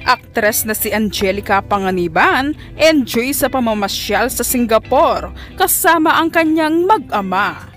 Aktres na si Angelica Panganiban enjoy sa pamamasyal sa Singapore kasama ang kanyang mag-ama.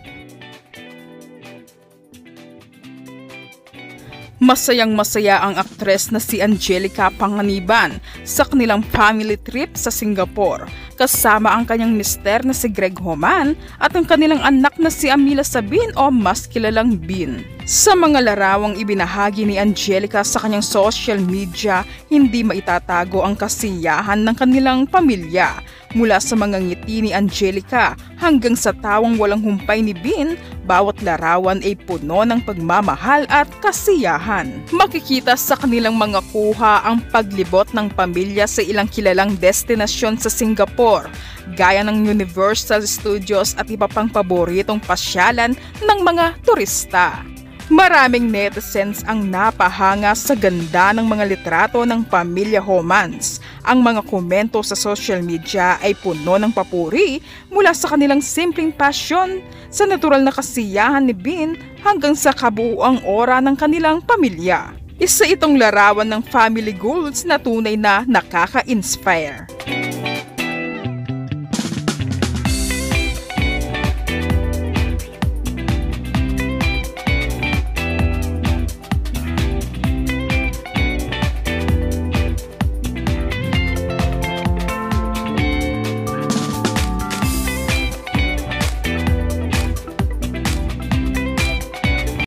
Masayang-masaya ang aktres na si Angelica Panganiban sa kanilang family trip sa Singapore kasama ang kanyang mister na si Greg Homan at ang kanilang anak na si Amila Sabin o mas kilalang Bin. Sa mga larawang ibinahagi ni Angelica sa kanyang social media, hindi maitatago ang kasiyahan ng kanilang pamilya. Mula sa mga ngiti ni Angelica hanggang sa tawang walang humpay ni Bin, bawat larawan ay puno ng pagmamahal at kasiyahan. Makikita sa kanilang mga kuha ang paglibot ng pamilya sa ilang kilalang destinasyon sa Singapore, gaya ng Universal Studios at iba pang paboritong pasyalan ng mga turista. Maraming netizens ang napahanga sa ganda ng mga litrato ng pamilya Homans. Ang mga komento sa social media ay puno ng papuri mula sa kanilang simpleng pasyon, sa natural na kasiyahan ni Bin hanggang sa kabuuang ora ng kanilang pamilya. Isa itong larawan ng family goals na tunay na nakaka-inspire.